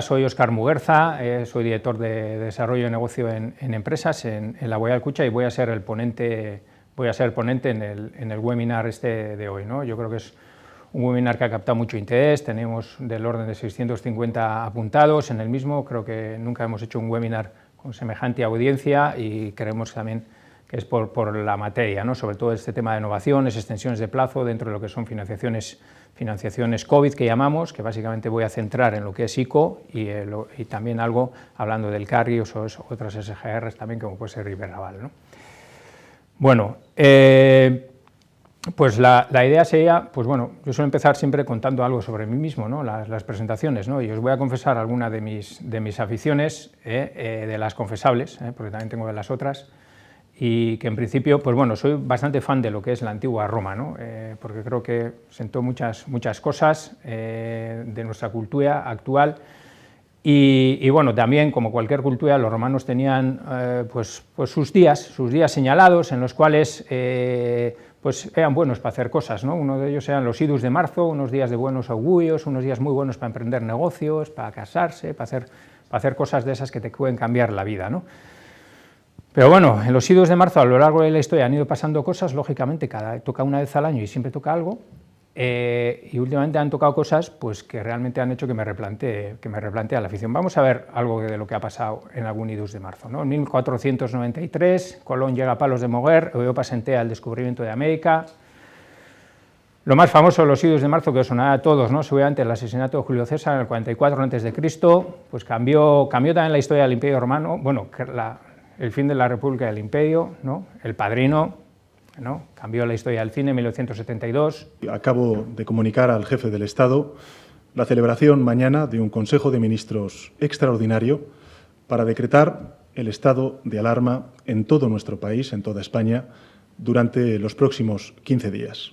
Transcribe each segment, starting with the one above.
Soy Óscar Muguerza, soy director de Desarrollo de Negocio en Empresas en la Boreal Cucha y voy a ser el ponente en el webinar de hoy, ¿no? Yo creo que es un webinar que ha captado mucho interés, tenemos del orden de 650 apuntados en el mismo, creo que nunca hemos hecho un webinar con semejante audiencia y creemos también que es por la materia, ¿no? Sobre todo este tema de innovaciones, extensiones de plazo dentro de lo que son financiaciones COVID que llamamos, que básicamente voy a centrar en lo que es ICO y también algo hablando del carry o otras SGRs también como puede ser Iberraval, ¿no? Bueno, pues la idea sería, pues bueno, yo suelo empezar siempre contando algo sobre mí mismo, ¿no? Las presentaciones, ¿no? Y os voy a confesar alguna de mis aficiones, de las confesables, porque también tengo de las otras, y que en principio, pues bueno, soy bastante fan de lo que es la antigua Roma, ¿no? Porque creo que sentó muchas cosas de nuestra cultura actual y bueno, también como cualquier cultura, los romanos tenían pues sus días señalados en los cuales pues eran buenos para hacer cosas, ¿no? Uno de ellos eran los idus de marzo, unos días de buenos augurios, unos días muy buenos para emprender negocios, para casarse, para hacer cosas de esas que te pueden cambiar la vida, ¿no? Pero bueno, en los idus de marzo a lo largo de la historia han ido pasando cosas, lógicamente toca una vez al año y siempre toca algo, y últimamente han tocado cosas pues, que realmente han hecho que me replantee la afición. Vamos a ver algo de lo que ha pasado en algún idus de marzo, ¿no? En 1493, Colón llega a Palos de Moguer, Europa se entera del descubrimiento de América. Lo más famoso de los idus de marzo, que os sonará a todos, ¿no? Seguramente el asesinato de Julio César en el 44 a.C., pues cambió también la historia del Imperio Romano, bueno, el fin de la República del Imperio, ¿no? El Padrino, ¿no? Cambió la historia del cine en 1972. Acabo de comunicar al jefe del Estado la celebración mañana de un Consejo de Ministros extraordinario para decretar el estado de alarma en todo nuestro país, en toda España, durante los próximos 15 días.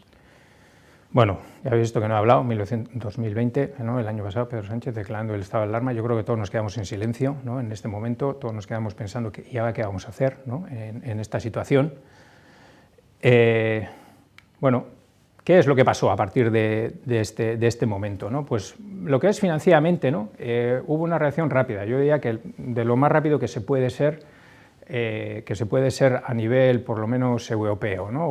Bueno, ya habéis visto que no he hablado, 2020, ¿no? El año pasado, Pedro Sánchez declarando el estado de alarma. Yo creo que todos nos quedamos en silencio, ¿no? En este momento, todos nos quedamos pensando, ¿y ahora qué vamos a hacer, ¿no? en esta situación? Bueno, ¿qué es lo que pasó a partir de este momento, ¿no? Pues lo que es financieramente, ¿no? Hubo una reacción rápida, yo diría que de lo más rápido que se puede ser a nivel, por lo menos, europeo, ¿no?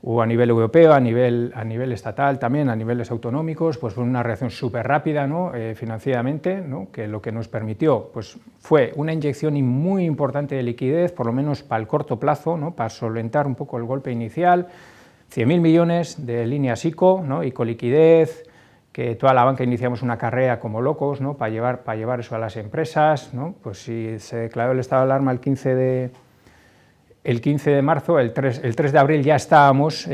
Hubo a nivel europeo, a nivel estatal también, a niveles autonómicos, pues fue una reacción súper rápida, ¿no? Financieramente, ¿no? Que lo que nos permitió pues, fue una inyección muy importante de liquidez, por lo menos para el corto plazo, ¿no? Para solventar un poco el golpe inicial, 100.000 millones de líneas ICO, ¿no? ICO liquidez, que toda la banca iniciamos una carrera como locos, ¿no? para llevar eso a las empresas, ¿no? Pues si se declaró el estado de alarma el 15 de marzo, el 3 de abril ya estábamos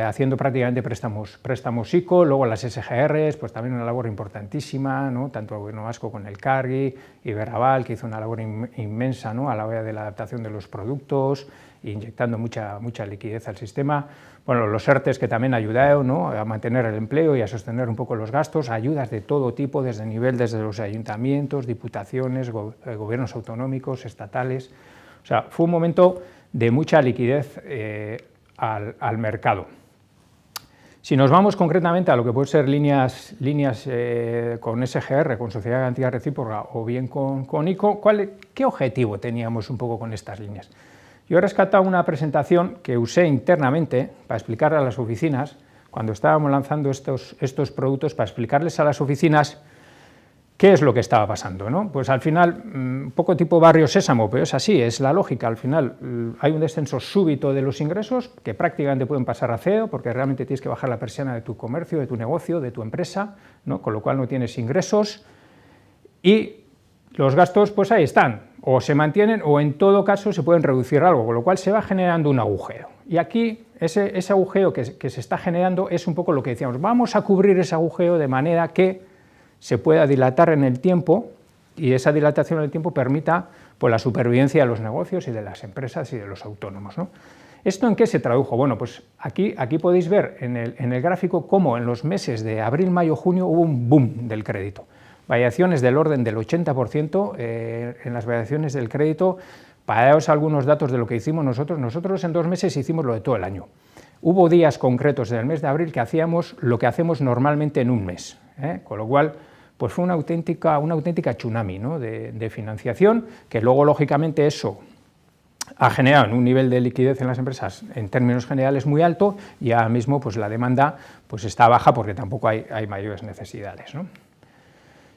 haciendo prácticamente préstamos ICO, luego las SGRs, pues también una labor importantísima, ¿no? Tanto el gobierno vasco con el carry, Iberraval, que hizo una labor inmensa, ¿no? A la hora de la adaptación de los productos, inyectando mucha liquidez al sistema. Bueno, los ERTES que también ayudaron, ¿no? A mantener el empleo y a sostener un poco los gastos, ayudas de todo tipo, desde los ayuntamientos, diputaciones, gobiernos autonómicos, estatales. O sea, fue un momento de mucha liquidez al mercado. Si nos vamos concretamente a lo que pueden ser líneas con SGR, con Sociedad de Garantía Recíproca o bien con ICO, ¿qué objetivo teníamos un poco con estas líneas? Yo he rescatado una presentación que usé internamente para explicar a las oficinas, cuando estábamos lanzando estos productos, para explicarles a las oficinas ¿qué es lo que estaba pasando, ¿no? Pues al final, un poco tipo barrio Sésamo, pero es así, es la lógica, al final hay un descenso súbito de los ingresos, que prácticamente pueden pasar a cero, porque realmente tienes que bajar la persiana de tu comercio, de tu negocio, de tu empresa, ¿no? Con lo cual no tienes ingresos, y los gastos pues ahí están, o se mantienen, o en todo caso se pueden reducir algo, con lo cual se va generando un agujero. Y aquí, ese agujero que se está generando es un poco lo que decíamos, vamos a cubrir ese agujero de manera que se pueda dilatar en el tiempo y esa dilatación en el tiempo permita pues, la supervivencia de los negocios y de las empresas y de los autónomos, ¿no? ¿Esto en qué se tradujo? Bueno, pues aquí podéis ver en el gráfico cómo en los meses de abril, mayo, junio hubo un boom del crédito. Variaciones del orden del 80% en las variaciones del crédito. Para daros algunos datos de lo que hicimos nosotros en 2 meses hicimos lo de todo el año. Hubo días concretos en el mes de abril que hacíamos lo que hacemos normalmente en un mes, con lo cual pues fue una auténtica tsunami, ¿no?, de financiación, que luego, lógicamente, eso ha generado un nivel de liquidez en las empresas en términos generales muy alto, y ahora mismo pues, la demanda pues, está baja porque tampoco hay mayores necesidades, ¿no?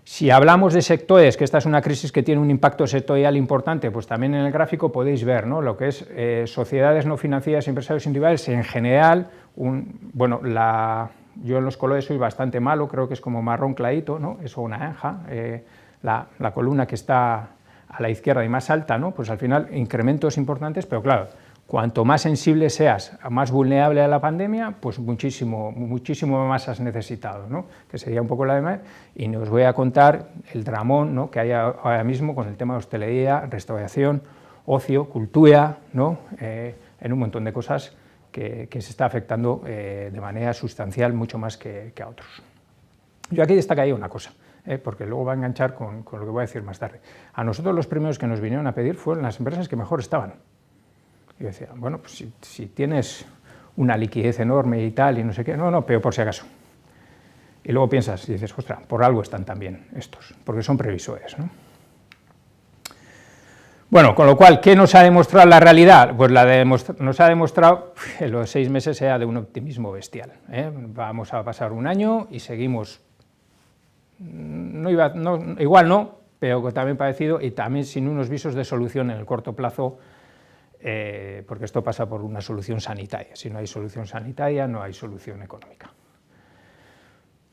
Si hablamos de sectores, que esta es una crisis que tiene un impacto sectorial importante, pues también en el gráfico podéis ver, ¿no?, lo que es sociedades no financieras y empresarios individuales en general. Bueno, yo en los colores soy bastante malo, creo que es como marrón clarito, ¿no?, es una naranja, la columna que está a la izquierda y más alta, ¿no?, pues al final incrementos importantes, pero claro, cuanto más sensible seas, más vulnerable a la pandemia, pues muchísimo más has necesitado, ¿no?, que sería un poco la demás, y os voy a contar el dramón, ¿no?, que hay ahora mismo con el tema de hostelería, restauración, ocio, cultura, ¿no?, en un montón de cosas que se está afectando de manera sustancial mucho más que a otros. Yo aquí destacaría una cosa, porque luego va a enganchar con lo que voy a decir más tarde. A nosotros los primeros que nos vinieron a pedir fueron las empresas que mejor estaban. Y yo decía, bueno, pues si tienes una liquidez enorme y tal, y no sé qué, no, pero por si acaso. Y luego piensas y dices, ostras, por algo están también estos, porque son previsores, ¿no? Bueno, con lo cual, ¿qué nos ha demostrado la realidad? Pues nos ha demostrado que los 6 meses era de un optimismo bestial, ¿eh? Vamos a pasar un año y seguimos, igual no, pero también parecido, y también sin unos visos de solución en el corto plazo, porque esto pasa por una solución sanitaria. Si no hay solución sanitaria, no hay solución económica.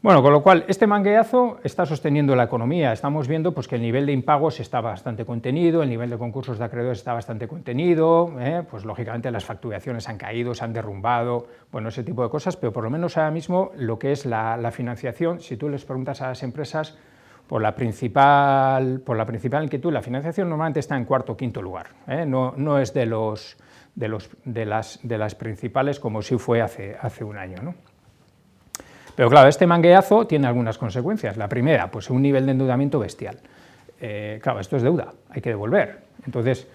Bueno, con lo cual, este mangueazo está sosteniendo la economía. Estamos viendo pues, que el nivel de impagos está bastante contenido, el nivel de concursos de acreedores está bastante contenido, pues lógicamente las facturaciones han caído, se han derrumbado, bueno, ese tipo de cosas, pero por lo menos ahora mismo lo que es la financiación, si tú les preguntas a las empresas, por la principal inquietud, la financiación normalmente está en cuarto o quinto lugar, no es de las principales como sí fue hace un año, ¿no? Pero claro, este mangueazo tiene algunas consecuencias. La primera, pues un nivel de endeudamiento bestial. Claro, esto es deuda, hay que devolver. Entonces,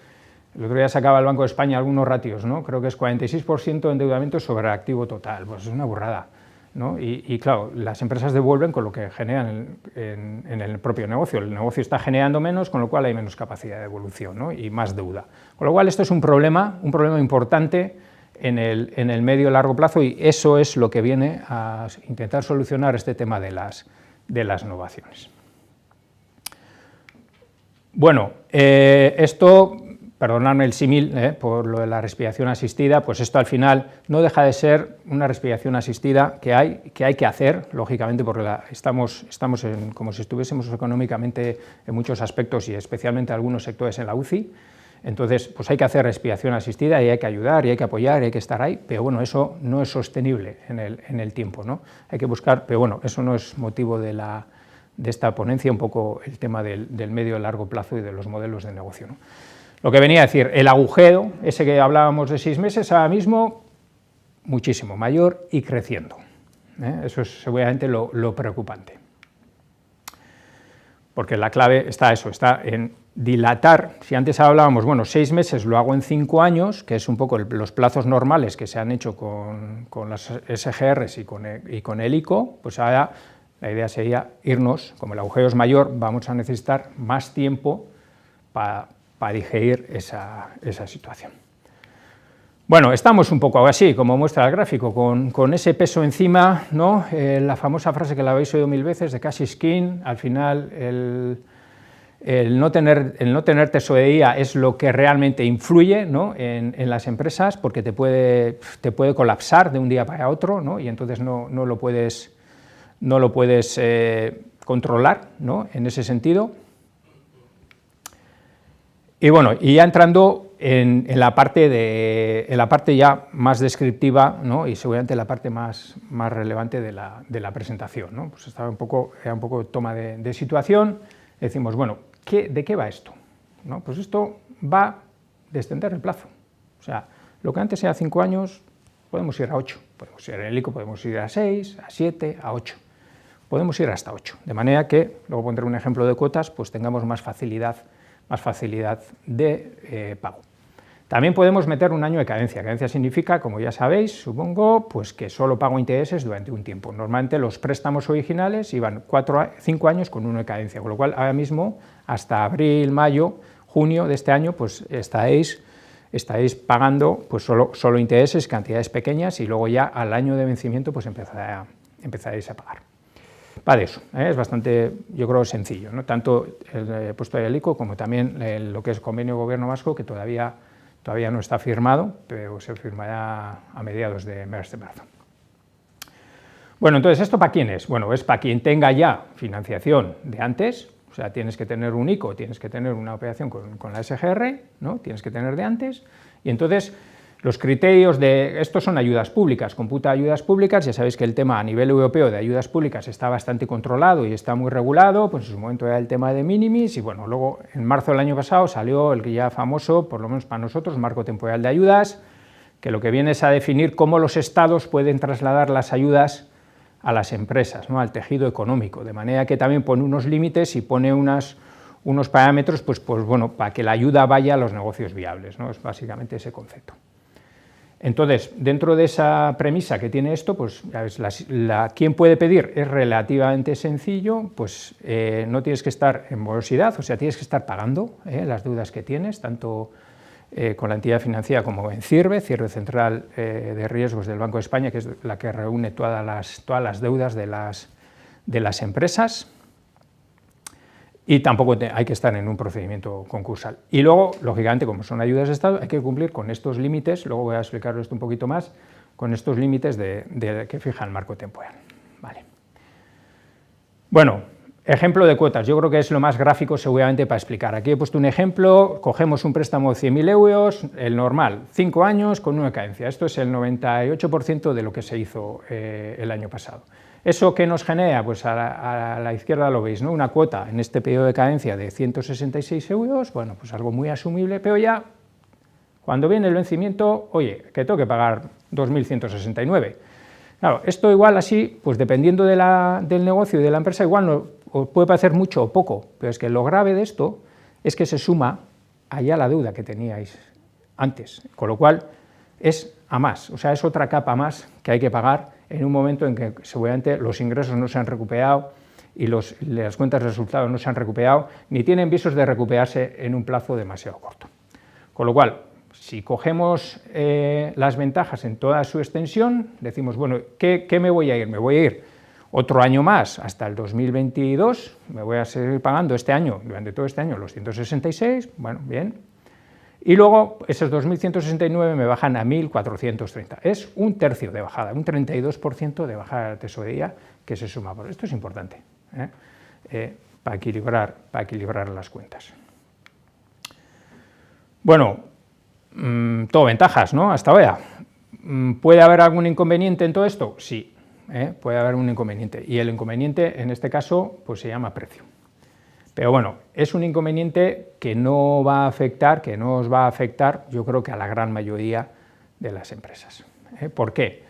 el otro día sacaba el Banco de España algunos ratios, ¿no? Creo que es 46% de endeudamiento sobre activo total, pues es una burrada, ¿no? Y claro, las empresas devuelven con lo que generan en el propio negocio. El negocio está generando menos, con lo cual hay menos capacidad de devolución, ¿no?, y más deuda. Con lo cual, esto es un problema importante en el medio y largo plazo, y eso es lo que viene a intentar solucionar este tema de las innovaciones. Bueno, esto, perdonadme el símil por lo de la respiración asistida, pues esto al final no deja de ser una respiración asistida que hay que hacer, lógicamente, porque estamos como si estuviésemos económicamente en muchos aspectos y especialmente algunos sectores en la UCI. Entonces, pues hay que hacer respiración asistida y hay que ayudar y hay que apoyar y hay que estar ahí, pero bueno, eso no es sostenible en el tiempo, ¿no? Hay que buscar, pero bueno, eso no es motivo de esta ponencia, un poco el tema del medio y largo plazo y de los modelos de negocio, ¿no? Lo que venía a decir, el agujero, ese que hablábamos de 6 meses, ahora mismo muchísimo mayor y creciendo, ¿eh? Eso es seguramente lo preocupante. Porque la clave está en dilatar. Si antes hablábamos, bueno, 6 meses lo hago en 5 años, que es un poco los plazos normales que se han hecho con las SGRs y con el ICO, pues ahora la idea sería irnos, como el agujero es mayor, vamos a necesitar más tiempo para digerir esa situación. Bueno, estamos un poco así, como muestra el gráfico, con ese peso encima, ¿no? La famosa frase que la habéis oído 1000 veces de cash is king. Al final el no tener tesorería es lo que realmente influye, ¿no?, en las empresas, porque te puede colapsar de un día para otro, ¿no?, y entonces no lo puedes controlar, ¿no?, en ese sentido. Y bueno, y ya entrando en la parte ya más descriptiva, ¿no?, y seguramente la parte más relevante de la presentación, ¿no? Pues era un poco toma de situación. Decimos, bueno, ¿de qué va esto? ¿No? Pues esto va de extender el plazo. O sea, lo que antes era 5 años, podemos ir a 8, podemos ir en el ICO, podemos ir a 6, a 7, a 8, podemos ir hasta 8, de manera que, luego pondré un ejemplo de cuotas, pues tengamos más facilidad de pago. También podemos meter un año de cadencia. Cadencia significa, como ya sabéis, supongo, pues que solo pago intereses durante un tiempo. Normalmente los préstamos originales iban 5 años con 1 de cadencia, con lo cual ahora mismo, hasta abril, mayo, junio de este año, pues estaréis pagando pues solo intereses, cantidades pequeñas, y luego ya al año de vencimiento pues empezaréis a pagar. Va de eso, es bastante, yo creo, sencillo, ¿no? Tanto el puesto de ICO como también lo que es convenio gobierno vasco, que todavía no está firmado, pero se firmará a mediados de marzo. Bueno, entonces, ¿esto para quién es? Bueno, es para quien tenga ya financiación de antes, o sea, tienes que tener un ICO, tienes que tener una operación con la SGR, ¿no? Tienes que tener de antes, y entonces los criterios de, estos son ayudas públicas, computa ayudas públicas, ya sabéis que el tema a nivel europeo de ayudas públicas está bastante controlado y está muy regulado, pues en su momento era el tema de minimis, y bueno, luego en marzo del año pasado salió el que ya famoso, por lo menos para nosotros, marco temporal de ayudas, que lo que viene es a definir cómo los estados pueden trasladar las ayudas a las empresas, ¿no? Al tejido económico, de manera que también pone unos límites y pone unos parámetros, pues bueno, para que la ayuda vaya a los negocios viables, ¿no? Es básicamente ese concepto. Entonces, dentro de esa premisa que tiene esto, pues ya ves, ¿quién puede pedir? Es relativamente sencillo, pues no tienes que estar en morosidad, o sea, tienes que estar pagando las deudas que tienes, tanto con la entidad financiera como en CIRBE, Central de Riesgos del Banco de España, que es la que reúne todas las deudas de las empresas. Y tampoco hay que estar en un procedimiento concursal. Y luego, lógicamente, como son ayudas de Estado, hay que cumplir con estos límites, luego voy a explicaros esto un poquito más, con estos límites que fija el marco temporal. Vale. Bueno, ejemplo de cuotas, yo creo que es lo más gráfico seguramente para explicar. Aquí he puesto un ejemplo, cogemos un préstamo de 100.000 euros, el normal, 5 años con una cadencia. Esto es el 98% de lo que se hizo el año pasado. ¿Eso qué nos genera? Pues a la izquierda lo veis, ¿no? Una cuota en este periodo de cadencia de 166 euros, bueno, pues algo muy asumible, pero ya cuando viene el vencimiento, oye, que tengo que pagar 2.169. Claro, esto igual así, pues dependiendo del negocio y de la empresa, igual os puede parecer mucho o poco, pero es que lo grave de esto es que se suma allá la deuda que teníais antes, con lo cual es a más, o sea, es otra capa más que hay que pagar en un momento en que seguramente los ingresos no se han recuperado y las cuentas de resultados no se han recuperado, ni tienen visos de recuperarse en un plazo demasiado corto. Con lo cual, si cogemos las ventajas en toda su extensión, decimos, bueno, ¿qué me voy a ir? Me voy a ir otro año más, hasta el 2022, me voy a seguir pagando este año, durante todo este año, los 166, bueno, bien. Y luego esos 2.169 me bajan a 1.430. Es un tercio de bajada, un 32% de bajada de la tesorería que se suma. Por esto es importante, para equilibrar las cuentas. Bueno, todo ventajas, ¿no? Hasta ahora. ¿Puede haber algún inconveniente en todo esto? Sí, puede haber un inconveniente. Y el inconveniente, en este caso, pues se llama precio. Pero bueno, es un inconveniente que no os va a afectar, yo creo que a la gran mayoría de las empresas. ¿Por qué?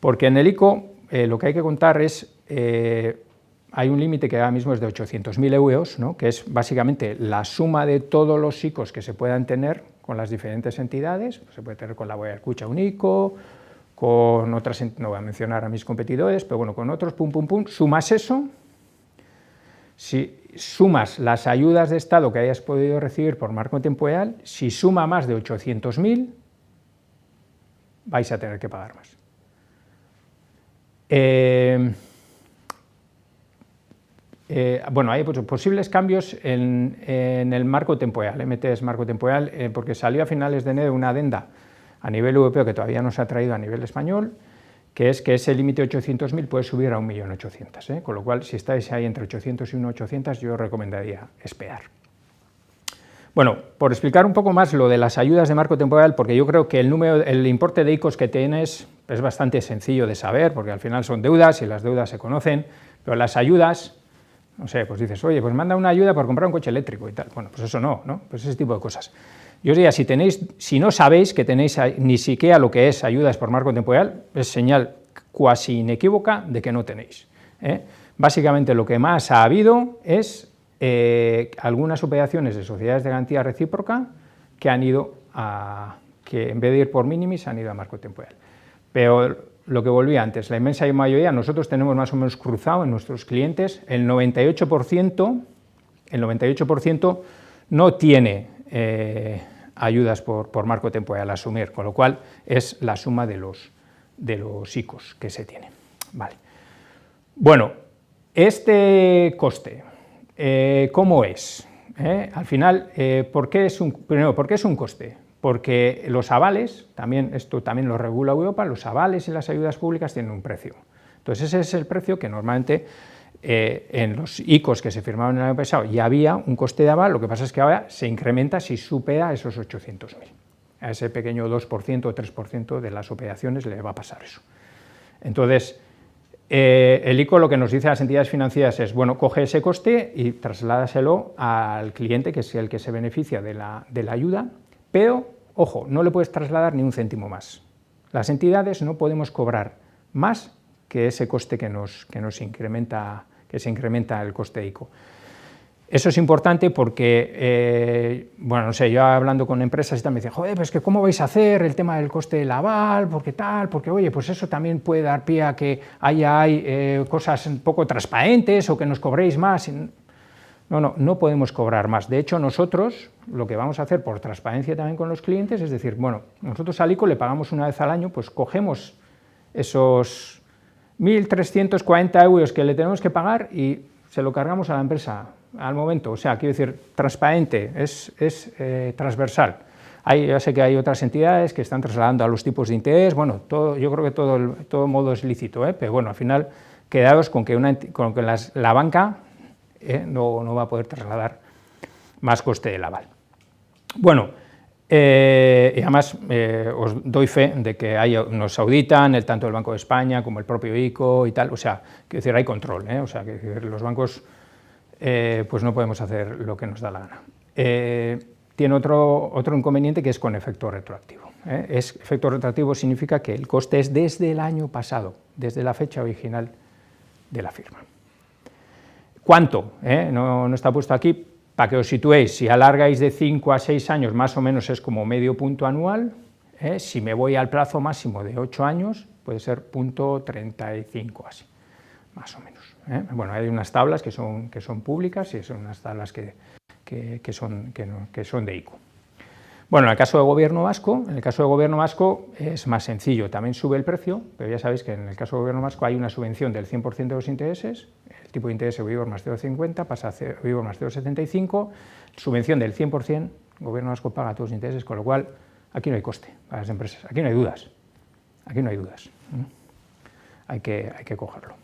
Porque en el ICO lo que hay que contar es, hay un límite que ahora mismo es de 800.000 euros, ¿no? Que es básicamente la suma de todos los ICOs que se puedan tener con las diferentes entidades. Se puede tener con la Boya Escucha un ICO, con otras, no voy a mencionar a mis competidores, pero bueno, con otros, sumas eso. Si sumas las ayudas de Estado que hayas podido recibir por marco temporal, si suma más de 800.000, vais a tener que pagar más. Bueno, hay posibles cambios en el marco temporal, MTS marco temporal, porque salió a finales de enero una adenda a nivel europeo que todavía no se ha traído a nivel español, que es que ese límite de 800.000 puede subir a 1.800.000, con lo cual, si estáis ahí entre 800 y 1.800.000, yo os recomendaría esperar. Bueno, por explicar un poco más lo de las ayudas de marco temporal, porque yo creo que el importe de ICOs que tienes es bastante sencillo de saber, porque al final son deudas y las deudas se conocen, pero las ayudas, no sé, pues dices, oye, pues manda una ayuda por comprar un coche eléctrico y tal. Bueno, pues eso no, pues ese tipo de cosas. Yo os diría, si no sabéis que tenéis ni siquiera lo que es ayudas por marco temporal, es señal cuasi inequívoca de que no tenéis. Básicamente lo que más ha habido es algunas operaciones de sociedades de garantía recíproca que han ido que en vez de ir por minimis han ido a marco temporal. Pero lo que volví antes, la inmensa mayoría, nosotros tenemos más o menos cruzado en nuestros clientes, el 98% no tiene ayudas por marco temporal a asumir, con lo cual es la suma de los ICOs que se tienen. Vale. Bueno, este coste, ¿cómo es? Al final, primero, ¿por qué es un coste? Porque los avales, esto también lo regula Europa, los avales y las ayudas públicas tienen un precio. Entonces ese es el precio que normalmente en los ICOs que se firmaron el año pasado ya había un coste de aval, lo que pasa es que ahora se incrementa si supera esos 800.000. A ese pequeño 2% o 3% de las operaciones le va a pasar eso. Entonces, el ICO lo que nos dice a las entidades financieras es, bueno, coge ese coste y trasládaselo al cliente, que es el que se beneficia de la ayuda, pero, ojo, no le puedes trasladar ni un céntimo más. Las entidades no podemos cobrar más que ese coste que se incrementa el coste ICO. Eso es importante porque, bueno, no sé, yo hablando con empresas y tal me dicen, joder, pues que ¿cómo vais a hacer el tema del coste del aval? Porque tal, porque oye, pues eso también puede dar pie a que hay cosas un poco transparentes o que nos cobréis más. No podemos cobrar más. De hecho, nosotros lo que vamos a hacer por transparencia también con los clientes es decir, bueno, nosotros al ICO le pagamos una vez al año, pues cogemos esos 1.340 euros que le tenemos que pagar y se lo cargamos a la empresa al momento. O sea, quiero decir, transparente, es transversal. Ya sé que hay otras entidades que están trasladando a los tipos de interés, bueno, yo creo que todo modo es lícito, pero bueno, al final quedaros con que la banca no va a poder trasladar más coste del aval. Bueno, y además os doy fe de que nos auditan tanto el Banco de España como el propio ICO y tal, o sea, quiero decir, hay control, o sea, que los bancos pues no podemos hacer lo que nos da la gana. Tiene otro inconveniente que es con efecto retroactivo. Efecto retroactivo significa que el coste es desde el año pasado, desde la fecha original de la firma. ¿Cuánto? No está puesto aquí, para que os situéis, si alargáis de 5 a 6 años, más o menos es como medio punto anual, si me voy al plazo máximo de 8 años, puede ser 0.35 así, más o menos. Bueno, hay unas tablas que son públicas y son unas tablas que son de ICO. Bueno, en el caso del Gobierno vasco, es más sencillo, también sube el precio, pero ya sabéis que en el caso del Gobierno vasco hay una subvención del 100% de los intereses, el tipo de interés Euribor más 0,50 pasa a Euribor más 0,75, subvención del 100%, el Gobierno vasco paga todos los intereses, con lo cual aquí no hay coste para las empresas, aquí no hay dudas, hay que cogerlo.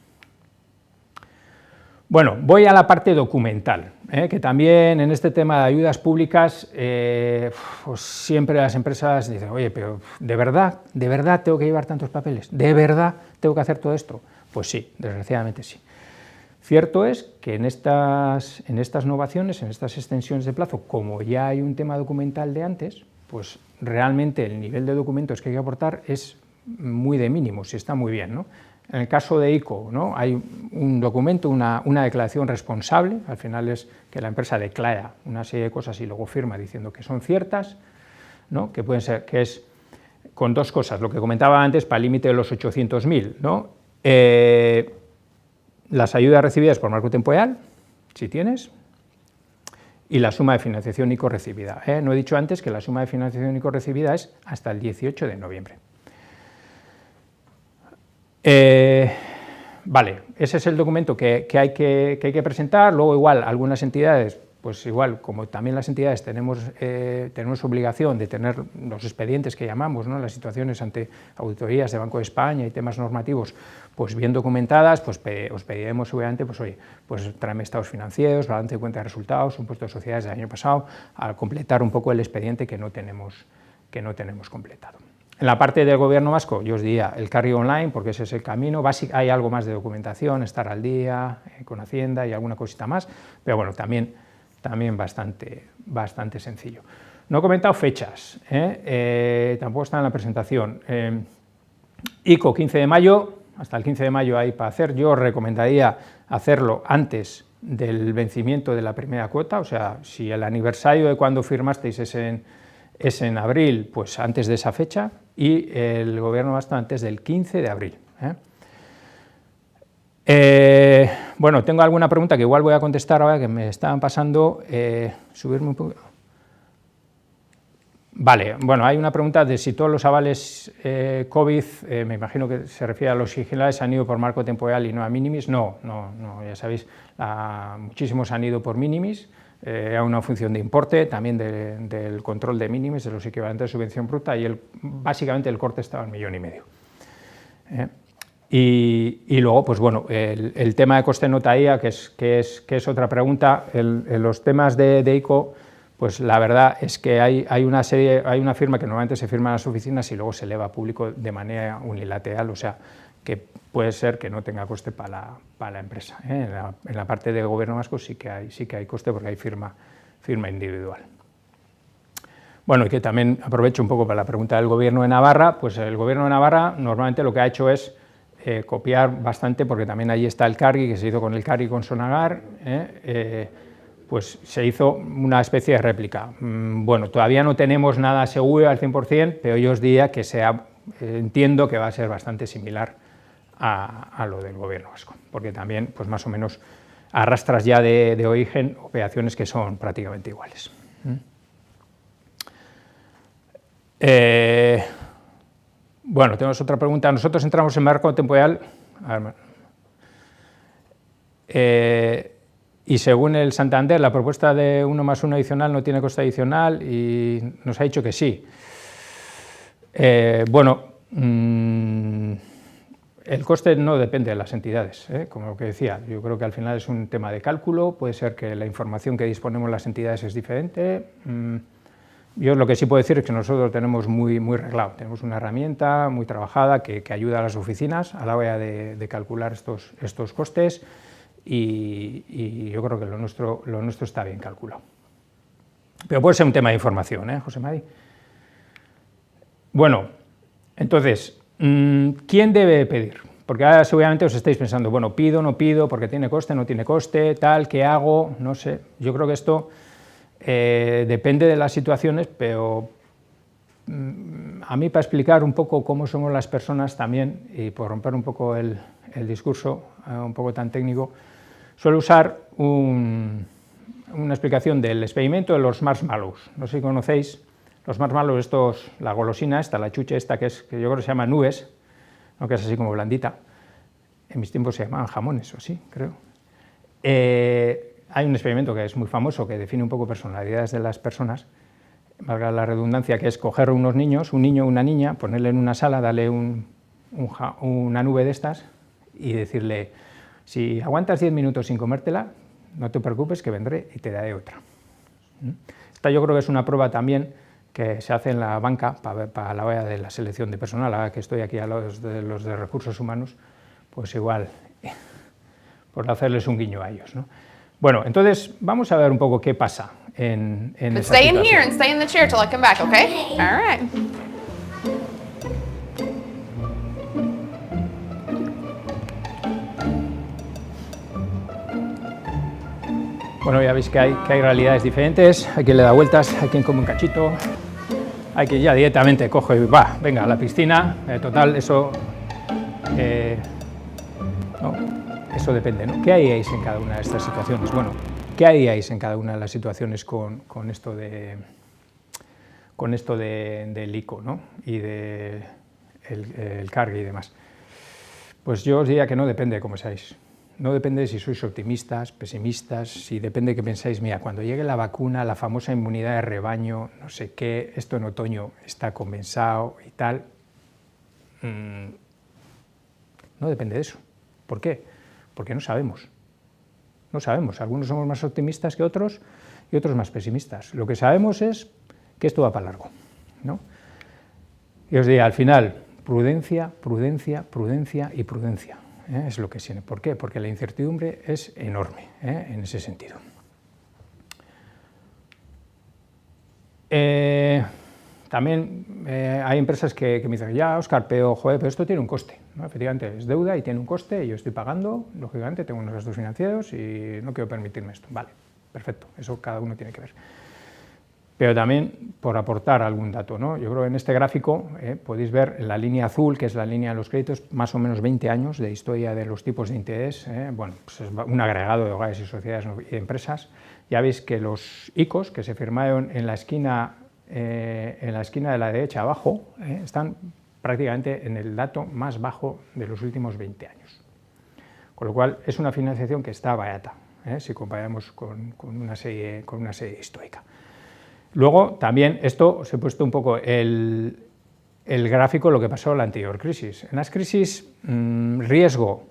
Bueno, voy a la parte documental, que también en este tema de ayudas públicas, pues siempre las empresas dicen, oye, pero ¿de verdad tengo que llevar tantos papeles? ¿De verdad tengo que hacer todo esto? Pues sí, desgraciadamente sí. Cierto es que en estas novaciones, en estas extensiones de plazo, como ya hay un tema documental de antes, pues realmente el nivel de documentos que hay que aportar es muy de mínimos y está muy bien, ¿no? En el caso de ICO, ¿no? Hay un documento, una declaración responsable, al final es que la empresa declara una serie de cosas y luego firma diciendo que son ciertas, ¿no? Que pueden ser, que es con dos cosas, lo que comentaba antes para el límite de los 800.000, ¿no? Las ayudas recibidas por marco temporal, si tienes, y la suma de financiación ICO recibida. No he dicho antes que la suma de financiación ICO recibida es hasta el 18 de noviembre. Vale, ese es el documento que hay que presentar. Luego igual algunas entidades, pues igual como también las entidades tenemos obligación de tener los expedientes que llamamos, ¿no? Las situaciones ante auditorías de Banco de España y temas normativos pues bien documentadas, pues os pediremos obviamente, pues oye, pues tráeme estados financieros, balance de cuenta de resultados, impuesto de sociedades del año pasado, a completar un poco el expediente que no tenemos completado. En la parte del Gobierno vasco, yo os diría el carry online, porque ese es el camino. Hay algo más de documentación, estar al día con Hacienda y alguna cosita más, pero bueno, también bastante sencillo. No he comentado fechas, tampoco está en la presentación. ICO 15 de mayo, hasta el 15 de mayo hay para hacer. Yo os recomendaría hacerlo antes del vencimiento de la primera cuota, o sea, si el aniversario de cuando firmasteis es es en abril, pues antes de esa fecha, y el Gobierno vasco antes del 15 de abril. Bueno, tengo alguna pregunta que igual voy a contestar ahora, que me estaban pasando. Subirme un poco. Vale, bueno, hay una pregunta de si todos los avales COVID, me imagino que se refiere a los originales, han ido por marco temporal y no a minimis. No, ya sabéis, muchísimos han ido por minimis, a una función de importe, también del control de minimis, de los equivalentes de subvención bruta, y básicamente el corte estaba en 1,5 millones. Y luego, pues bueno, el tema de coste nota IA, que es otra pregunta, los temas de ICO, pues la verdad es que hay una firma que normalmente se firma en las oficinas y luego se eleva a público de manera unilateral, o sea, que puede ser que no tenga coste para la empresa. En la parte de Gobierno vasco sí que hay coste porque hay firma individual. Bueno, y que también aprovecho un poco para la pregunta del Gobierno de Navarra, pues el Gobierno de Navarra normalmente lo que ha hecho es copiar bastante, porque también ahí está el Cargi, que se hizo con el Cargi con Sonagar, pues se hizo una especie de réplica. Bueno, todavía no tenemos nada seguro al 100%, pero yo os diría que entiendo que va a ser bastante similar a lo del Gobierno vasco, porque también, pues más o menos, arrastras ya de origen operaciones que son prácticamente iguales. Bueno, tenemos otra pregunta. Nosotros entramos en marco temporal. Y según el Santander, la propuesta de 1+1 adicional no tiene coste adicional y nos ha dicho que sí. Bueno, el coste no depende de las entidades, como lo que decía. Yo creo que al final es un tema de cálculo, puede ser que la información que disponemos las entidades es diferente. Yo lo que sí puedo decir es que nosotros tenemos muy reglado, tenemos una herramienta muy trabajada que ayuda a las oficinas a la hora de calcular estos costes. Y yo creo que lo nuestro está bien calculado. Pero puede ser un tema de información, José Mari. Bueno, entonces, ¿quién debe pedir? Porque ahora seguramente os estáis pensando, bueno, pido, no pido, porque tiene coste, no tiene coste, tal, ¿qué hago? No sé. Yo creo que esto depende de las situaciones, pero a mí, para explicar un poco cómo somos las personas también, y por romper un poco el discurso un poco tan técnico, suelo usar una explicación del experimento de los marshmallows. No sé si conocéis los marshmallows, la golosina esta, la chuche esta, que yo creo que se llama nubes, ¿no? Que es así como blandita. En mis tiempos se llamaban jamones o así, creo. Hay un experimento que es muy famoso, que define un poco personalidades de las personas, valga la redundancia, que es coger unos niños, un niño o una niña, ponerle en una sala, darle una nube de estas y decirle: si aguantas 10 minutos sin comértela, no te preocupes, que vendré y te daré otra. Esta yo creo que es una prueba también que se hace en la banca para la hora de la selección de personal. Ahora que estoy aquí a los de recursos humanos, pues igual, por hacerles un guiño a ellos, ¿no? Bueno, entonces vamos a ver un poco qué pasa en esa Stay in situación. here and stay in the chair till I come back, okay? All right. Bueno, ya veis que hay realidades diferentes, hay quien le da vueltas, hay quien come un cachito, hay quien ya directamente coge y va, venga, a la piscina, total, eso depende, ¿no? ¿Qué haríais en cada una de estas situaciones? Bueno, ¿qué haríais en cada una de las situaciones con esto del ICO, ¿no? Y del Cargi y demás? Pues yo os diría que no depende de cómo seáis. No depende de si sois optimistas, pesimistas, si depende que pensáis, mira, cuando llegue la vacuna, la famosa inmunidad de rebaño, no sé qué, esto en otoño está compensado y tal. No depende de eso. ¿Por qué? Porque no sabemos. No sabemos. Algunos somos más optimistas que otros y otros más pesimistas. Lo que sabemos es que esto va para largo, ¿no? Y os diría, al final, prudencia, prudencia, prudencia y prudencia. Es lo que tiene. ¿Por qué? Porque la incertidumbre es enorme en ese sentido. También hay empresas que me dicen, ya, Óscar, pero esto tiene un coste, ¿no? Efectivamente, es deuda y tiene un coste, y yo estoy pagando, lógicamente, tengo unos gastos financieros y no quiero permitirme esto. Vale, perfecto, eso cada uno tiene que ver. pero también por aportar algún dato, ¿no? Yo creo que en este gráfico podéis ver la línea azul, que es la línea de los créditos, más o menos 20 años de historia de los tipos de interés, bueno, pues es un agregado de hogares y sociedades y empresas. Ya veis que los ICOs que se firmaron en la esquina de la derecha abajo están prácticamente en el dato más bajo de los últimos 20 años. Con lo cual es una financiación que está barata, si comparamos con una serie histórica. Luego también esto os he puesto un poco el gráfico de lo que pasó en la anterior crisis. En las crisis riesgo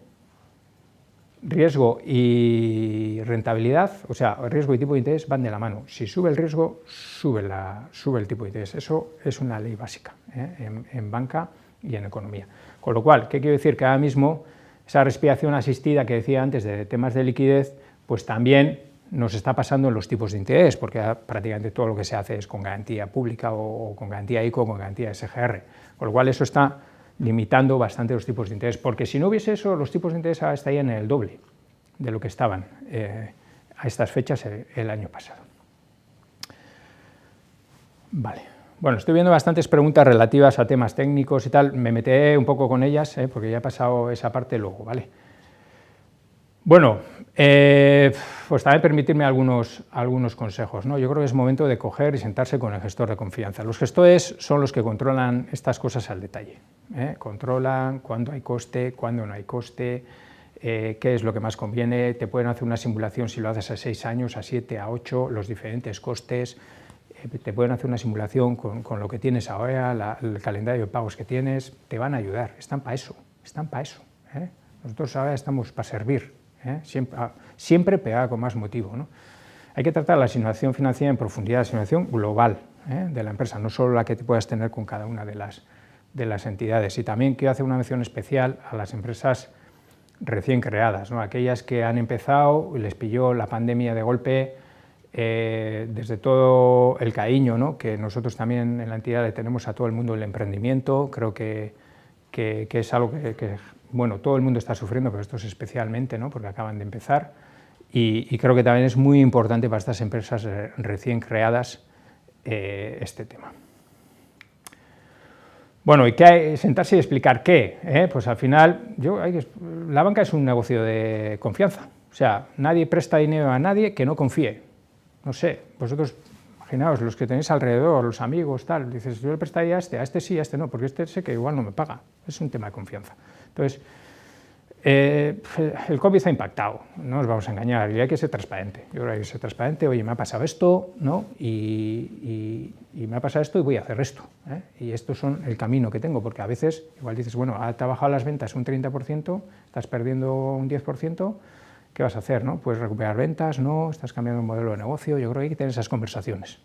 y rentabilidad, o sea, riesgo y tipo de interés van de la mano. Si sube el riesgo, sube el tipo de interés. Eso es una ley básica en banca y en economía. Con lo cual, ¿qué quiero decir? Que ahora mismo esa respiración asistida que decía antes de temas de liquidez, pues también nos está pasando en los tipos de interés, porque prácticamente todo lo que se hace es con garantía pública o con garantía ICO o con garantía SGR. Con lo cual eso está limitando bastante los tipos de interés, porque si no hubiese eso, los tipos de interés ahora estarían en el doble de lo que estaban a estas fechas el año pasado. Vale. Bueno, estoy viendo bastantes preguntas relativas a temas técnicos y tal, me meteré un poco con ellas, porque ya he pasado esa parte luego, ¿vale? Bueno, pues también permitirme algunos consejos, ¿no? Yo creo que es momento de coger y sentarse con el gestor de confianza. Los gestores son los que controlan estas cosas al detalle, controlan cuándo hay coste, cuándo no hay coste, qué es lo que más conviene, te pueden hacer una simulación si lo haces a 6 años, a 7, a 8, los diferentes costes, te pueden hacer una simulación con lo que tienes ahora, el calendario de pagos que tienes, te van a ayudar, están para eso, Nosotros ahora estamos para servir, siempre pegada con más motivo, ¿no? Hay que tratar la simulación financiera en profundidad, la simulación global de la empresa, no solo la que te puedas tener con cada una de las entidades. Y también quiero hacer una mención especial a las empresas recién creadas, ¿no? Aquellas que han empezado y les pilló la pandemia de golpe, desde todo el cariño, ¿no?, que nosotros también en la entidad le tenemos a todo el mundo del emprendimiento. Creo que es algo que bueno, todo el mundo está sufriendo, pero estos especialmente, ¿no?, porque acaban de empezar, y creo que también es muy importante para estas empresas recién creadas este tema. Bueno, y sentarse y explicar qué, pues al final, la banca es un negocio de confianza, o sea, nadie presta dinero a nadie que no confíe. No sé, vosotros imaginaos, los que tenéis alrededor, los amigos, tal, dices, yo le prestaría a este sí, a este no, porque este sé que igual no me paga, es un tema de confianza. Entonces, el COVID ha impactado, no nos vamos a engañar, y hay que ser transparente. Yo creo que hay que ser transparente, oye, me ha pasado esto, ¿no?, y me ha pasado esto y voy a hacer esto, y estos son el camino que tengo, porque a veces igual dices, bueno, te ha bajado las ventas un 30%, estás perdiendo un 10%, ¿qué vas a hacer, no? ¿Puedes recuperar ventas? ¿No? ¿Estás cambiando el modelo de negocio? Yo creo que hay que tener esas conversaciones.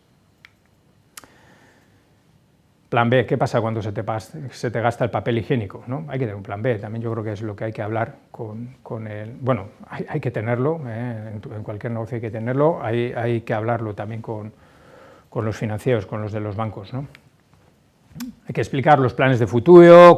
Plan B, ¿qué pasa cuando se te gasta el papel higiénico, ¿no? Hay que tener un plan B, también yo creo que es lo que hay que hablar con el... Bueno, hay que tenerlo, en cualquier negocio hay que tenerlo, hay que hablarlo también con los financieros, con los de los bancos, ¿no? Hay que explicar los planes de futuro,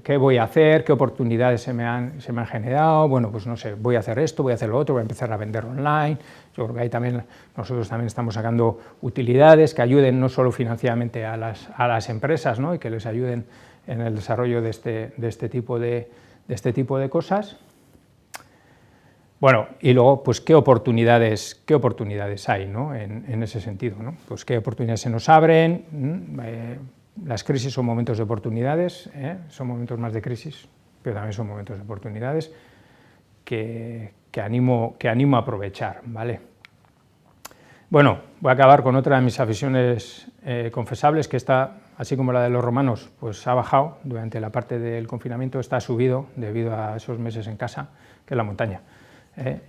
qué voy a hacer, qué oportunidades se me han generado, bueno, pues no sé, voy a hacer esto, voy a hacer lo otro, voy a empezar a vender online. Yo creo que ahí también nosotros también estamos sacando utilidades que ayuden no solo financieramente a las empresas, ¿no?, y que les ayuden en el desarrollo de este tipo de cosas. Bueno, y luego, pues, ¿qué oportunidades hay, ¿no?, en ese sentido, ¿no? Pues, ¿qué oportunidades se nos abren? Las crisis son momentos de oportunidades, son momentos más de crisis, pero también son momentos de oportunidades que animo a aprovechar, ¿vale? Bueno, voy a acabar con otra de mis aficiones confesables, que esta, así como la de los romanos, pues ha bajado durante la parte del confinamiento, está subido debido a esos meses en casa, que es la montaña.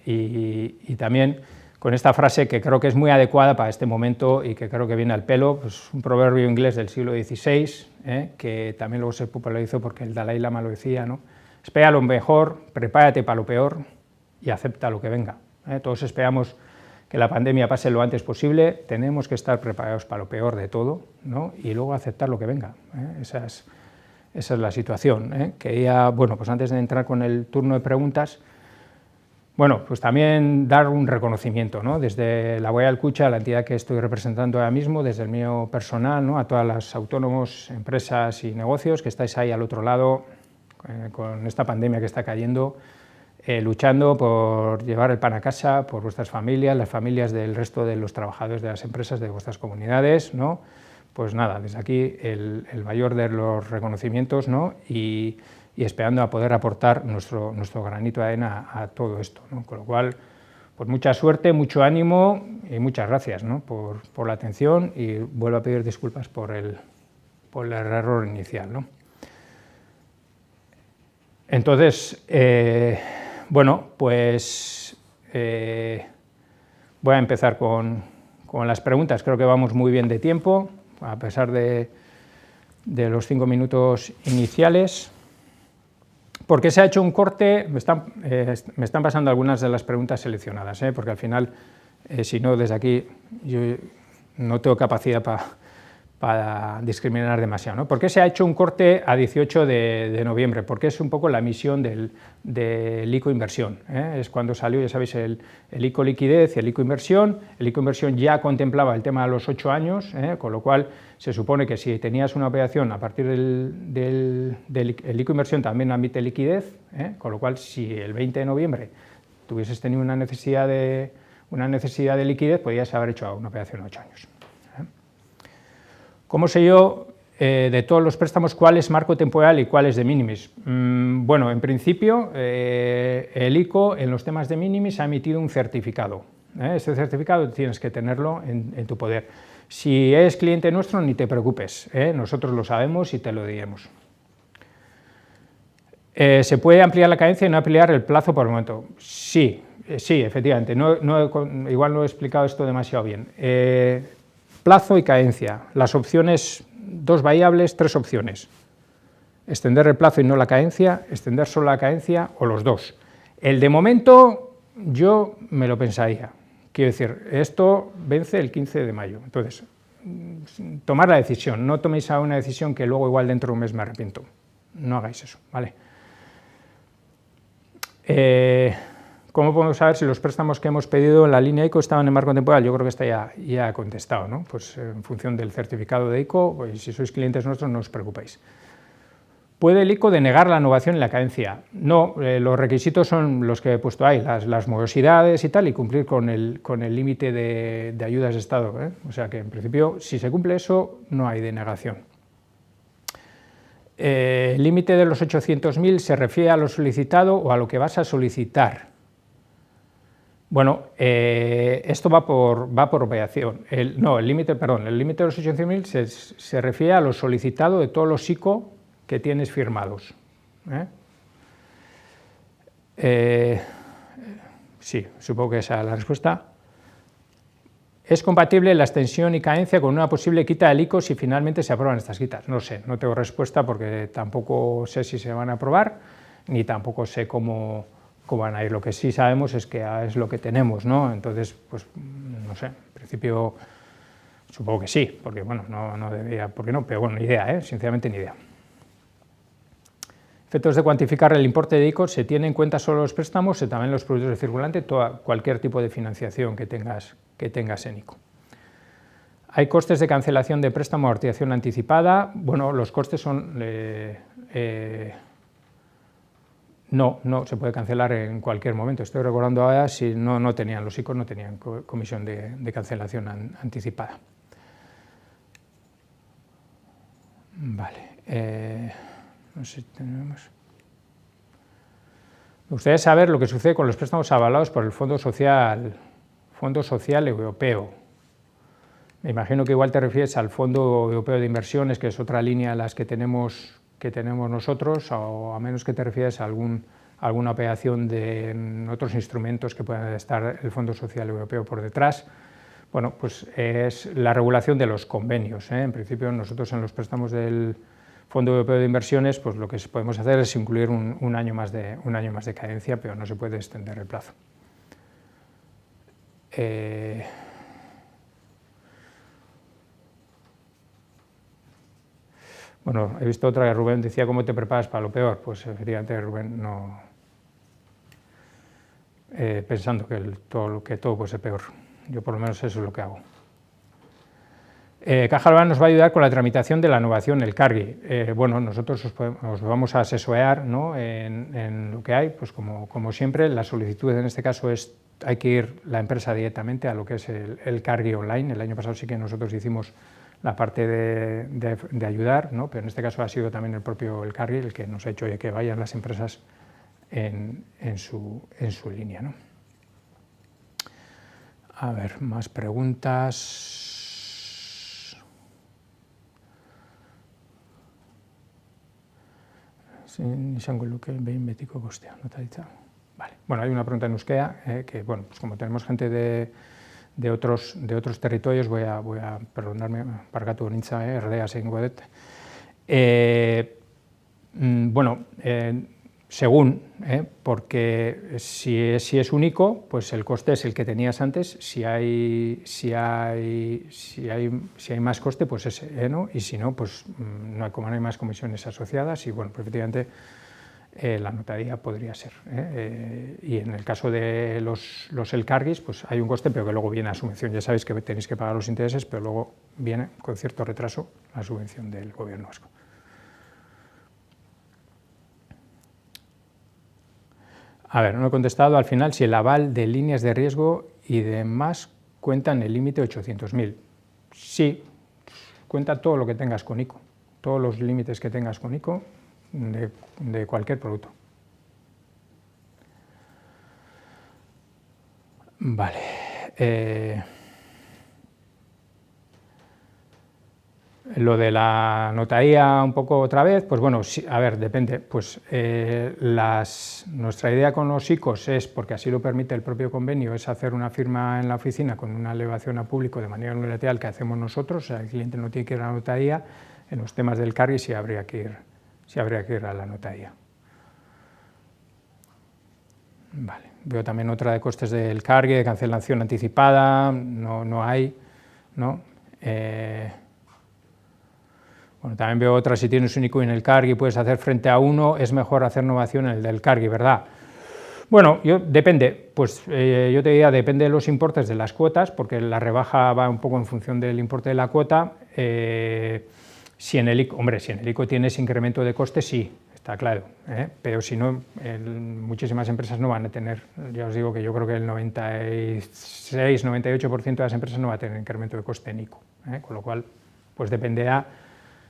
Y también con esta frase que creo que es muy adecuada para este momento y que creo que viene al pelo, pues un proverbio inglés del siglo XVI, que también luego se popularizó porque el Dalai Lama lo decía, ¿no? Espera lo mejor, prepárate para lo peor y acepta lo que venga. Todos esperamos que la pandemia pase lo antes posible, tenemos que estar preparados para lo peor de todo, ¿no?, y luego aceptar lo que venga. Esa es la situación. Quería, bueno, pues antes de entrar con el turno de preguntas, Bueno, pues también dar un reconocimiento, ¿no? Desde la Boya del Cucha, la entidad que estoy representando ahora mismo, desde el mío personal, ¿no? A todas las autónomos, empresas y negocios que estáis ahí al otro lado, con esta pandemia que está cayendo, luchando por llevar el pan a casa, por vuestras familias, las familias del resto de los trabajadores de las empresas de vuestras comunidades, ¿no? Pues nada, desde aquí el mayor de los reconocimientos, ¿no? Y esperando a poder aportar nuestro granito de arena a todo esto, ¿no? Con lo cual, pues mucha suerte, mucho ánimo y muchas gracias, ¿no? por la atención, y vuelvo a pedir disculpas por el error inicial, ¿no? Entonces, bueno, pues voy a empezar con las preguntas. Creo que vamos muy bien de tiempo, a pesar de los 5 minutos iniciales. ¿Por qué se ha hecho un corte? Me están pasando algunas de las preguntas seleccionadas, porque al final, si no, desde aquí yo no tengo capacidad para discriminar demasiado, ¿no? ¿Por qué se ha hecho un corte a 18 de noviembre? Porque es un poco la misión del ICO Inversión, es cuando salió, ya sabéis, el ICO Liquidez y el ICO Inversión. El ICO Inversión ya contemplaba el tema de los 8 años, con lo cual se supone que si tenías una operación a partir del ICO Inversión también admite liquidez, con lo cual si el 20 de noviembre tuvieses tenido una necesidad de liquidez, podías haber hecho una operación a 8 años. ¿Cómo sé yo de todos los préstamos cuál es marco temporal y cuál es de minimis? Bueno, en principio el ICO en los temas de minimis ha emitido un certificado. Este certificado tienes que tenerlo en tu poder. Si es cliente nuestro, ni te preocupes, nosotros lo sabemos y te lo diremos. ¿Se puede ampliar la cadencia y no ampliar el plazo por el momento? Sí, efectivamente. Igual no he explicado esto demasiado bien. Plazo y cadencia. Las opciones, 2 variables, 3 opciones. Extender el plazo y no la cadencia, extender solo la cadencia o los dos. El de momento yo me lo pensaría. Quiero decir, esto vence el 15 de mayo. Entonces, tomar la decisión. No toméis ahora una decisión que luego igual dentro de un mes me arrepiento. No hagáis eso, ¿vale? ¿Cómo podemos saber si los préstamos que hemos pedido en la línea ICO estaban en marco temporal? Yo creo que está ya contestado, ¿no? Pues en función del certificado de ICO, pues si sois clientes nuestros no os preocupéis. ¿Puede el ICO denegar la innovación en la cadencia? No, los requisitos son los que he puesto ahí, las morosidades y tal, y cumplir con el límite de ayudas de Estado, O sea que en principio, si se cumple eso, no hay denegación. ¿El límite de los 800.000 se refiere a lo solicitado o a lo que vas a solicitar? Bueno, esto va por operación. El límite de los 800.000 se refiere a lo solicitado de todos los ICO que tienes firmados. Sí, supongo que esa es la respuesta. ¿Es compatible la extensión y cadencia con una posible quita del ICO si finalmente se aprueban estas quitas? No sé, no tengo respuesta porque tampoco sé si se van a aprobar, ni tampoco sé cómo van a ir. Lo que sí sabemos es que es lo que tenemos, ¿no? Entonces, pues, no sé, en principio supongo que sí, porque, bueno, no debería, ¿por qué no? Pero bueno, ni idea, sinceramente ni idea. Efectos de cuantificar el importe de ICO, ¿se tiene en cuenta solo los préstamos o también los productos de circulante, cualquier tipo de financiación que tengas en ICO? ¿Hay costes de cancelación de préstamo o amortización anticipada? Bueno, los costes son... No se puede cancelar en cualquier momento. Estoy recordando ahora si no tenían, los ICO no tenían comisión de cancelación anticipada. Vale. No sé si tenemos... Me gustaría saber lo que sucede con los préstamos avalados por el Fondo Social Europeo. Me imagino que igual te refieres al Fondo Europeo de Inversiones, que es otra línea a las que tenemos nosotros, o a menos que te refieres a alguna operación de otros instrumentos que puedan estar el Fondo Social Europeo por detrás. Bueno, pues es la regulación de los convenios. En principio, nosotros en los préstamos del Fondo Europeo de Inversiones, pues lo que podemos hacer es incluir un año más de cadencia, pero no se puede extender el plazo. Bueno, he visto otra que Rubén decía, ¿cómo te preparas para lo peor? Pues efectivamente, Rubén, no... pensando que todo puede ser peor. Yo por lo menos eso es lo que hago. Caja Laboral nos va a ayudar con la tramitación de la innovación, el CARGI. Bueno, nosotros os vamos a asesorar, ¿no?, en lo que hay, pues como siempre, la solicitud en este caso hay que ir la empresa directamente a lo que es el CARGI online. El año pasado sí que nosotros hicimos la parte de ayudar, ¿no?, pero en este caso ha sido también el CARGI el que nos ha hecho que vayan las empresas en su línea, ¿no? A ver, más preguntas. Vale. Bueno, hay una pregunta en euskera, que bueno, pues como tenemos gente de otros territorios, voy a perdonarme, parkatu nintza, erdeaz egingo dut. Bueno, según, porque si es único, pues el coste es el que tenías antes. Si hay más coste, pues ese, ¿no? Y si no, pues como no hay más comisiones asociadas, y bueno, pues efectivamente la notaría podría ser. Y en el caso de los elkargis, pues hay un coste, pero que luego viene a subvención. Ya sabéis que tenéis que pagar los intereses, pero luego viene con cierto retraso la subvención del Gobierno vasco. A ver, no he contestado al final si el aval de líneas de riesgo y demás cuenta en el límite 800.000. Sí, cuenta todo lo que tengas con ICO, todos los límites que tengas con ICO de cualquier producto. Vale. Lo de la notaría un poco otra vez, pues bueno, sí, a ver, depende. Pues nuestra idea con los ICOs es, porque así lo permite el propio convenio, es hacer una firma en la oficina con una elevación a público de manera unilateral que hacemos nosotros. O sea, el cliente no tiene que ir a la notaría. En los temas del CARGI sí habría que ir a la notaría. Vale. Veo también otra de costes del CARGI, de cancelación anticipada, no hay, ¿no? Bueno, también veo otra, si tienes un ICO en el CARGI puedes hacer frente a uno, es mejor hacer innovación en el del CARGI, ¿verdad? Bueno, depende, pues yo te diría, depende de los importes de las cuotas, porque la rebaja va un poco en función del importe de la cuota. Si en el ICO tienes incremento de coste, sí, está claro, pero si no, muchísimas empresas no van a tener, ya os digo que yo creo que el 96-98% de las empresas no va a tener incremento de coste en ICO, con lo cual, pues dependerá,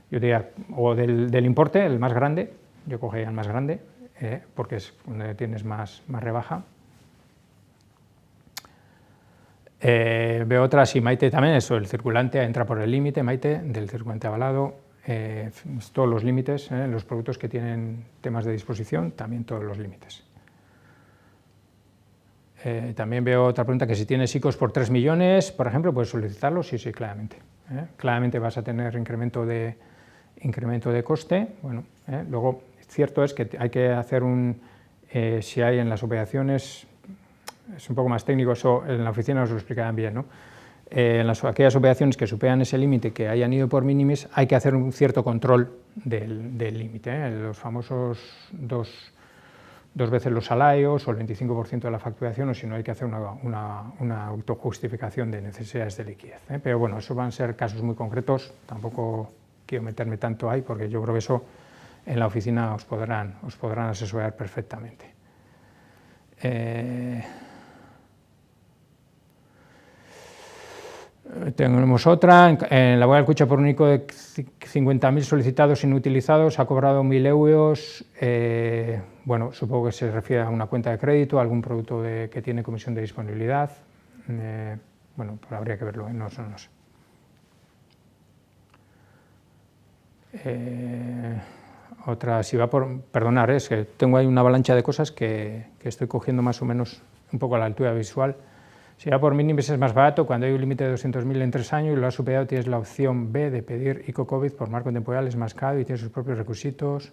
yo diría, o del importe, el más grande, yo cogería el más grande, porque es donde tienes más rebaja. Veo otra, sí, Maite también, eso, el circulante entra por el límite, Maite, del circulante avalado, todos los límites, los productos que tienen temas de disposición, también todos los límites. También veo otra pregunta, que si tienes ICOs por 3 millones, por ejemplo, puedes solicitarlo, sí, claramente. Claramente vas a tener incremento de coste. Bueno, luego, cierto es que hay que hacer si hay en las operaciones, es un poco más técnico, eso en la oficina os lo explicarán bien, ¿no? En aquellas operaciones que superan ese límite, que hayan ido por minimis, hay que hacer un cierto control del límite, los famosos dos veces los salarios o el 25% de la facturación, o si no hay que hacer una autojustificación de necesidades de liquidez. Pero bueno, eso van a ser casos muy concretos, tampoco quiero meterme tanto ahí, porque yo creo que eso en la oficina os podrán asesorar perfectamente. Tenemos otra, en la Laboral Kutxa por un ICO de 50.000 solicitados inutilizados, ha cobrado 1.000 euros, bueno, supongo que se refiere a una cuenta de crédito, a algún producto que tiene comisión de disponibilidad, bueno, pues habría que verlo, no sé. Otra, si va por, perdonar, es que tengo ahí una avalancha de cosas que estoy cogiendo más o menos un poco a la altura visual. Si va por minimis es más barato, cuando hay un límite de 200.000 en 3 años y lo has superado tienes la opción B de pedir ICO COVID por marco temporal, es más caro y tiene sus propios requisitos.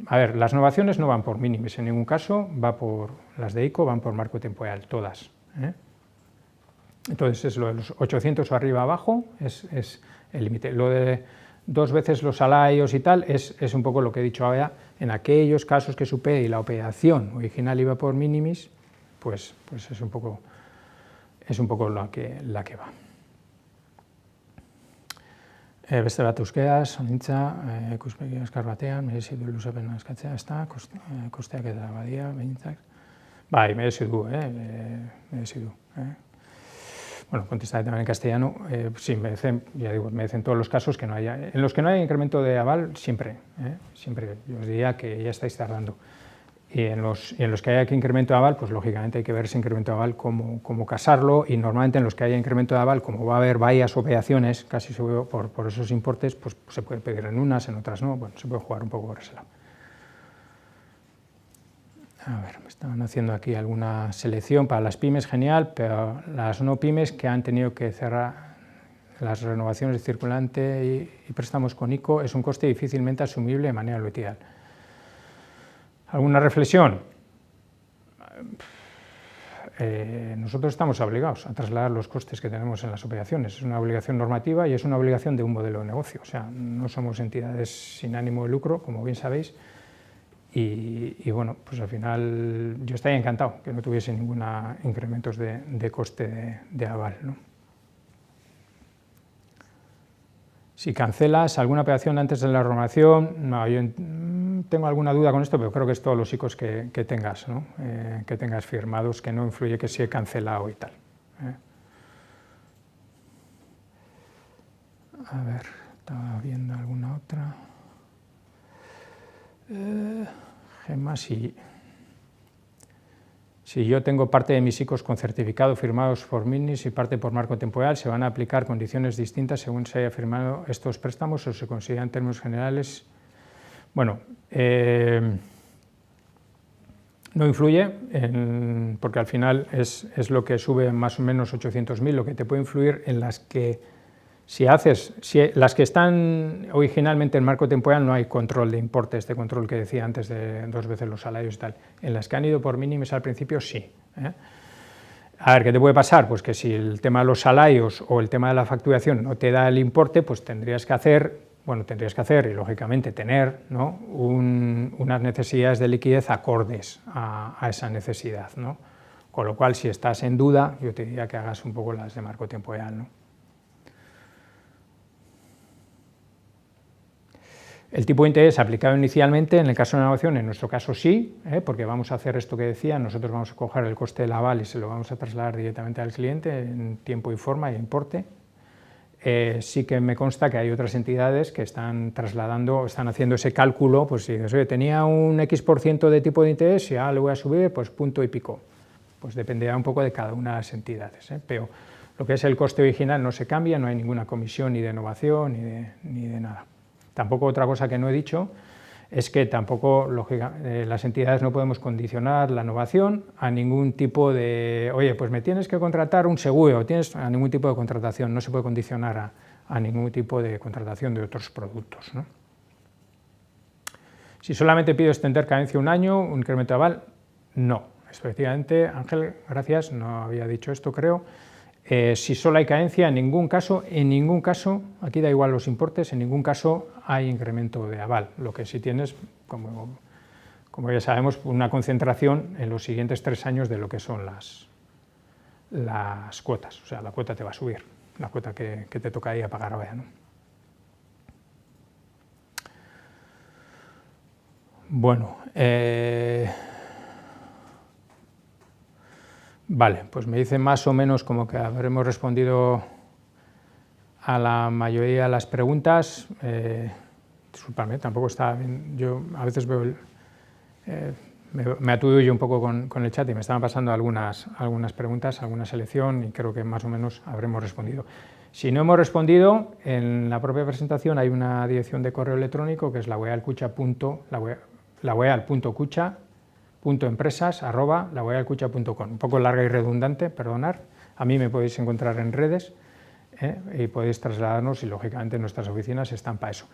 A ver, las innovaciones no van por minimis en ningún caso, las de ICO van por marco temporal, todas. Entonces es lo de los 800 o arriba abajo, es el límite. Lo de 2 veces los salarios y tal, es un poco lo que he dicho ahora, en aquellos casos que supere y la operación original iba por minimis, pues es un poco la que va. Beste bat euskeraz, honintza, ikuspegi azkar batean, merezi du luzapena eskatzea, ez da, kosteak eta badia, behintzak. Bai, merezi du, merezi du. Bueno, contestaré también en castellano, sí, merecen todos los casos que no haya. En los que no haya incremento de aval, siempre, yo os diría que ya estáis tardando. Y en los que haya incremento de aval, pues lógicamente hay que ver ese incremento de aval, cómo casarlo, y normalmente en los que haya incremento de aval, como va a haber varias operaciones, casi seguro por esos importes, pues se puede pedir en unas, en otras no, bueno, se puede jugar un poco por ese lado. A ver, me estaban haciendo aquí alguna selección para las pymes, genial, pero las no pymes que han tenido que cerrar las renovaciones de circulante y préstamos con ICO es un coste difícilmente asumible de manera habitual. ¿Alguna reflexión? Nosotros estamos obligados a trasladar los costes que tenemos en las operaciones. Es una obligación normativa y es una obligación de un modelo de negocio. O sea, no somos entidades sin ánimo de lucro, como bien sabéis, y bueno, pues al final yo estaría encantado que no tuviese ningún incrementos de coste de aval, ¿no? Si cancelas alguna operación antes de la renovación, no, yo tengo alguna duda con esto, pero creo que es todos los ICOs que tengas, ¿no? Que tengas firmados, que no influye que si he cancelado y tal. A ver, estaba viendo alguna otra. Gemma, si yo tengo parte de mis ICOs con certificado firmados por MINIS y parte por marco temporal, ¿se van a aplicar condiciones distintas según se haya firmado estos préstamos o se consideran en términos generales? Bueno, no influye, porque al final es lo que sube más o menos 800.000, lo que te puede influir en las que, las que están originalmente en marco temporal no hay control de importe, este control que decía antes de 2 veces los salarios y tal. En las que han ido por mínimos al principio, sí. A ver, ¿qué te puede pasar? Pues que si el tema de los salarios o el tema de la facturación no te da el importe, pues tendrías que hacer y lógicamente tener, ¿no?, unas necesidades de liquidez acordes a esa necesidad, ¿no? Con lo cual, si estás en duda, yo te diría que hagas un poco las de marco temporal, ¿no? El tipo de interés aplicado inicialmente, en el caso de la renovación, en nuestro caso sí, porque vamos a hacer esto que decía, nosotros vamos a coger el coste del aval y se lo vamos a trasladar directamente al cliente en tiempo y forma y importe. Sí que me consta que hay otras entidades que están haciendo ese cálculo, pues si dices, oye, tenía un X% de tipo de interés y ahora le voy a subir, pues punto y pico. Pues dependerá un poco de cada una de las entidades, pero lo que es el coste original no se cambia, no hay ninguna comisión ni de innovación ni de nada. Tampoco otra cosa que no he dicho es que tampoco, las entidades no podemos condicionar la innovación a ningún tipo de, oye, pues me tienes que contratar un seguro, a ningún tipo de contratación, no se puede condicionar a ningún tipo de contratación de otros productos, ¿no? Si solamente pido extender cadencia un año, un incremento de aval, no. Efectivamente, Ángel, gracias, no había dicho esto, creo. Si solo hay cadencia, en ningún caso, aquí da igual los importes, en ningún caso hay incremento de aval. Lo que sí tienes, como ya sabemos, una concentración en los siguientes 3 años de lo que son las cuotas. O sea, la cuota te va a subir, la cuota que te tocaría pagar ahora, ¿no? Bueno, vale, pues me dice más o menos como que habremos respondido a la mayoría de las preguntas. Disculpadme, tampoco está bien. Yo a veces veo me atudillo un poco con el chat y me estaban pasando algunas preguntas, alguna selección y creo que más o menos habremos respondido. Si no hemos respondido, en la propia presentación hay una dirección de correo electrónico que es laborealcucha.empresas@laborealcucha.com. Un poco larga y redundante, perdonar. A mí me podéis encontrar en redes y podéis trasladarnos y lógicamente nuestras oficinas están para eso.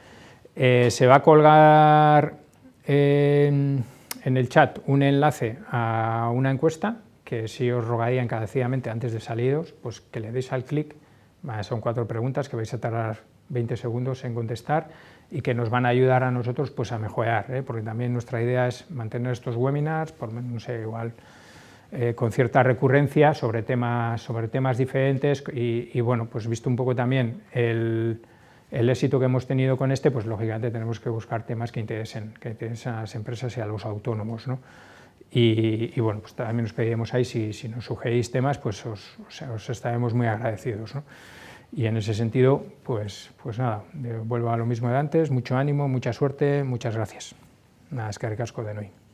Se va a colgar en el chat un enlace a una encuesta que sí os rogaría encarecidamente antes de saliros, pues que le deis al clic. Son 4 preguntas que vais a tardar 20 segundos en contestar y que nos van a ayudar a nosotros pues, a mejorar, porque también nuestra idea es mantener estos webinars, por no sé, igual con cierta recurrencia sobre temas diferentes y bueno, pues visto un poco también el éxito que hemos tenido con este, pues lógicamente tenemos que buscar temas que interesen a las empresas y a los autónomos, ¿no? Y bueno, pues también nos pediríamos ahí, si nos sugerís temas, pues os estaremos muy agradecidos, ¿no? Y en ese sentido, pues nada, vuelvo a lo mismo de antes, mucho ánimo, mucha suerte, muchas gracias. Nada, eskerrik asko denoi.